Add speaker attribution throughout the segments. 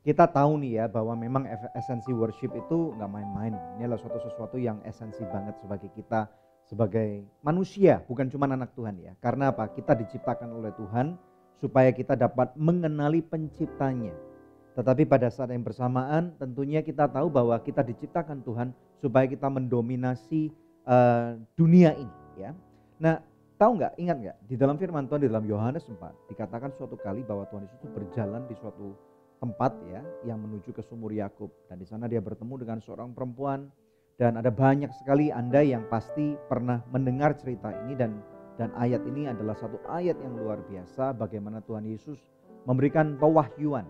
Speaker 1: Kita tahu nih ya bahwa memang esensi worship itu nggak main-main. Ini adalah sesuatu yang esensi banget sebagai kita sebagai manusia, bukan cuma anak Tuhan ya. Karena apa? Kita diciptakan oleh Tuhan supaya kita dapat mengenali penciptanya. Tetapi pada saat yang bersamaan tentunya kita tahu bahwa kita diciptakan Tuhan supaya kita mendominasi dunia ini ya. Nah, tahu nggak, ingat nggak di dalam firman Tuhan di dalam Yohanes 4 dikatakan suatu kali bahwa Tuhan Yesus itu berjalan di suatu tempat ya yang menuju ke sumur Yakub, dan di sana dia bertemu dengan seorang perempuan, dan ada banyak sekali Anda yang pasti pernah mendengar cerita ini, dan ayat ini adalah satu ayat yang luar biasa bagaimana Tuhan Yesus memberikan pewahyuan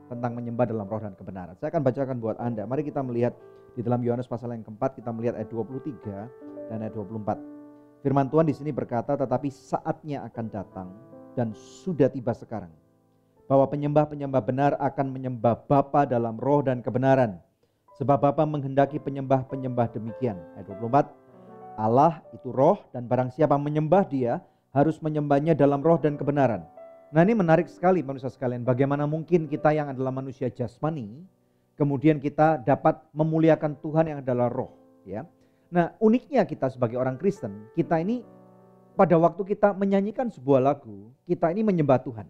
Speaker 1: tentang menyembah dalam roh dan kebenaran. Saya akan bacakan buat Anda. Mari kita melihat di dalam Yohanes pasal yang keempat, kita melihat ayat 23 dan ayat 24. Firman Tuhan di sini berkata, tetapi saatnya akan datang dan sudah tiba sekarang, bahwa penyembah-penyembah benar akan menyembah Bapa dalam roh dan kebenaran. Sebab Bapa menghendaki penyembah-penyembah demikian. Ayat 24, Allah itu roh, dan barang siapa menyembah dia harus menyembahnya dalam roh dan kebenaran. Nah, ini menarik sekali manusia sekalian. Bagaimana mungkin kita yang adalah manusia jasmani, kemudian kita dapat memuliakan Tuhan yang adalah roh ya. Nah, uniknya kita sebagai orang Kristen, kita ini pada waktu kita menyanyikan sebuah lagu, kita ini menyembah Tuhan.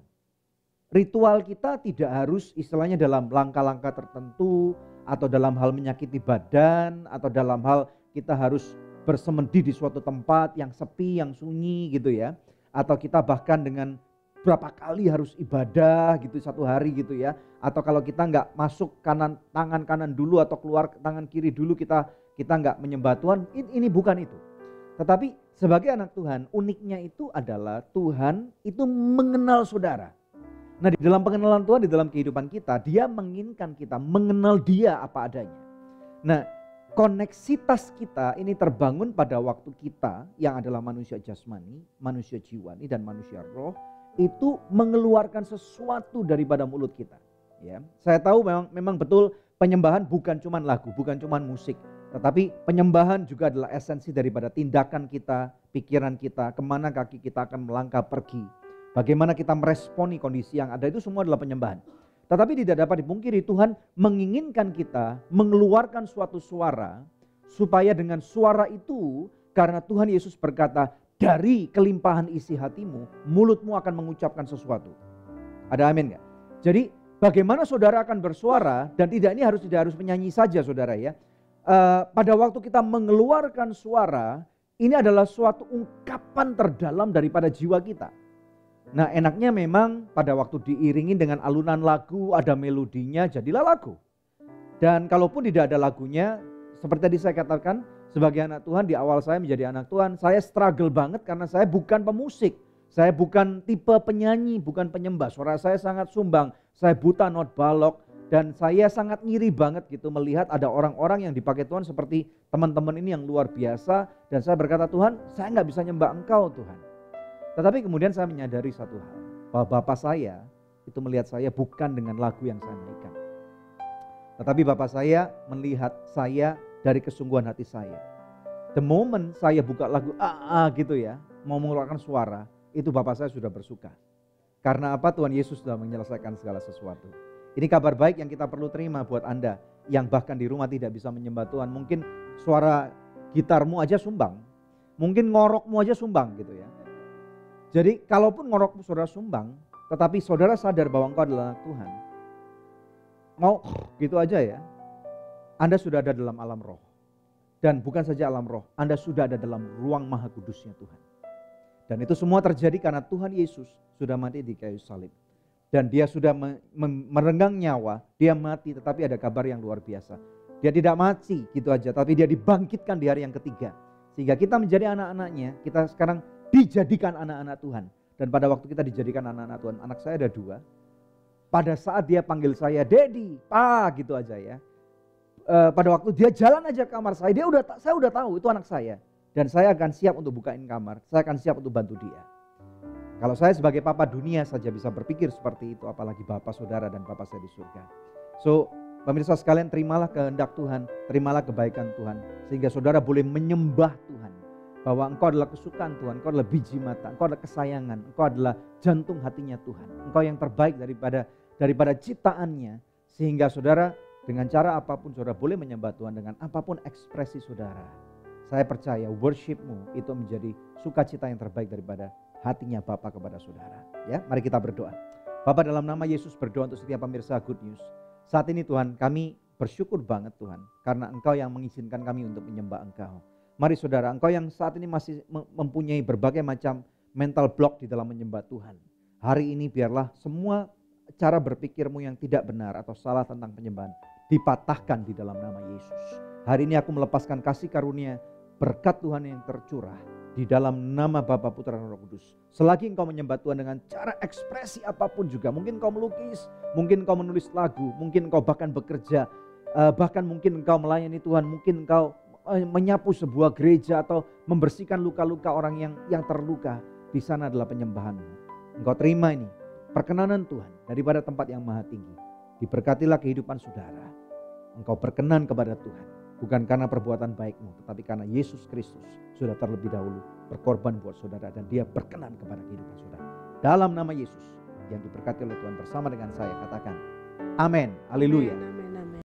Speaker 1: Ritual kita tidak harus istilahnya dalam langkah-langkah tertentu, atau dalam hal menyakiti badan, atau dalam hal kita harus bersemedi di suatu tempat yang sepi, yang sunyi gitu ya. Atau kita bahkan dengan berapa kali harus ibadah gitu satu hari gitu ya. Atau kalau kita nggak masuk tangan kanan dulu atau keluar tangan kiri dulu, kita nggak menyembah Tuhan. Ini bukan itu. Tetapi sebagai anak Tuhan, uniknya itu adalah Tuhan itu mengenal saudara. Nah, di dalam pengenalan Tuhan, di dalam kehidupan kita, dia menginginkan kita mengenal dia apa adanya. Nah, koneksitas kita ini terbangun pada waktu kita yang adalah manusia jasmani, manusia jiwani, dan manusia roh, itu mengeluarkan sesuatu daripada mulut kita. Ya, saya tahu memang betul penyembahan bukan cuma lagu, bukan cuma musik. Tetapi penyembahan juga adalah esensi daripada tindakan kita, pikiran kita, kemana kaki kita akan melangkah pergi. Bagaimana kita meresponi kondisi yang ada, itu semua adalah penyembahan. Tetapi tidak dapat dipungkiri Tuhan menginginkan kita mengeluarkan suatu suara, supaya dengan suara itu, karena Tuhan Yesus berkata, dari kelimpahan isi hatimu, mulutmu akan mengucapkan sesuatu. Ada amin gak? Jadi bagaimana saudara akan bersuara, dan tidak harus menyanyi saja saudara ya. Pada waktu kita mengeluarkan suara, ini adalah suatu ungkapan terdalam daripada jiwa kita. Nah, enaknya memang pada waktu diiringi dengan alunan lagu, ada melodinya, jadilah lagu. Dan kalaupun tidak ada lagunya, seperti tadi saya katakan, sebagai anak Tuhan, di awal saya menjadi anak Tuhan, saya struggle banget karena saya bukan pemusik. Saya bukan tipe penyanyi, bukan penyembah. Suara saya sangat sumbang, saya buta not balok. Dan saya sangat ngiri banget gitu melihat ada orang-orang yang dipakai Tuhan seperti teman-teman ini yang luar biasa. Dan saya berkata, Tuhan, saya nggak bisa nyembah Engkau Tuhan. Tetapi kemudian saya menyadari satu hal, bahwa Bapak saya itu melihat saya bukan dengan lagu yang saya nyanyikan. Tetapi Bapak saya melihat saya dari kesungguhan hati saya. The moment saya buka lagu gitu ya, mau mengeluarkan suara, itu Bapak saya sudah bersuka. Karena apa? Tuhan Yesus sudah menyelesaikan segala sesuatu. Ini kabar baik yang kita perlu terima buat Anda yang bahkan di rumah tidak bisa menyembah Tuhan. Mungkin suara gitarmu aja sumbang, mungkin ngorokmu aja sumbang gitu ya. Jadi kalaupun ngorok saudara sumbang, tetapi saudara sadar bahwa engkau adalah anak Tuhan, mau gitu aja ya, Anda sudah ada dalam alam roh. Dan bukan saja alam roh, Anda sudah ada dalam ruang maha kudusnya Tuhan. Dan itu semua terjadi karena Tuhan Yesus sudah mati di kayu salib. Dan dia sudah merenggang nyawa, dia mati, tetapi ada kabar yang luar biasa. Dia tidak mati gitu aja, tapi dia dibangkitkan di hari yang ketiga. Sehingga kita menjadi anak-anaknya, kita sekarang dijadikan anak-anak Tuhan. Dan pada waktu kita dijadikan anak-anak Tuhan, anak saya ada 2. Pada saat dia panggil saya Daddy, Pa gitu aja ya. Pada waktu dia jalan aja ke kamar saya udah tahu itu anak saya. Dan saya akan siap untuk bukain kamar, saya akan siap untuk bantu dia. Kalau saya sebagai papa dunia saja bisa berpikir seperti itu, apalagi bapak saudara dan bapak saya di surga. So, pemirsa sekalian, terimalah kehendak Tuhan, terimalah kebaikan Tuhan, sehingga saudara boleh menyembah Tuhan. Bahwa engkau adalah kesukaan Tuhan, engkau adalah biji mata, engkau adalah kesayangan, engkau adalah jantung hatinya Tuhan. Engkau yang terbaik daripada ciptaannya. Sehingga saudara dengan cara apapun saudara boleh menyembah Tuhan, dengan apapun ekspresi saudara. Saya percaya worshipmu itu menjadi sukacita yang terbaik daripada hatinya Bapa kepada saudara. Ya, mari kita berdoa. Bapa, dalam nama Yesus berdoa untuk setiap pemirsa Good News. Saat ini Tuhan, kami bersyukur banget Tuhan, karena Engkau yang mengizinkan kami untuk menyembah Engkau. Mari saudara, Engkau yang saat ini masih mempunyai berbagai macam mental block di dalam menyembah Tuhan. Hari ini biarlah semua cara berpikirmu yang tidak benar atau salah tentang penyembahan dipatahkan di dalam nama Yesus. Hari ini aku melepaskan kasih karunia berkat Tuhan yang tercurah di dalam nama Bapa, Putra, dan Roh Kudus. Selagi engkau menyembah Tuhan dengan cara ekspresi apapun juga, mungkin engkau melukis, mungkin engkau menulis lagu, mungkin engkau bahkan bekerja, bahkan mungkin engkau melayani Tuhan, mungkin engkau menyapu sebuah gereja atau membersihkan luka-luka orang yang terluka. Di sana adalah penyembahanmu. Engkau terima ini perkenanan Tuhan daripada tempat yang maha tinggi. Diberkatilah kehidupan saudara. Engkau berkenan kepada Tuhan, bukan karena perbuatan baikmu, tetapi karena Yesus Kristus sudah terlebih dahulu berkorban buat saudara, dan dia berkenan kepada kehidupan saudara. Dalam nama Yesus yang diberkati oleh Tuhan bersama dengan saya, katakan amin. Haleluya.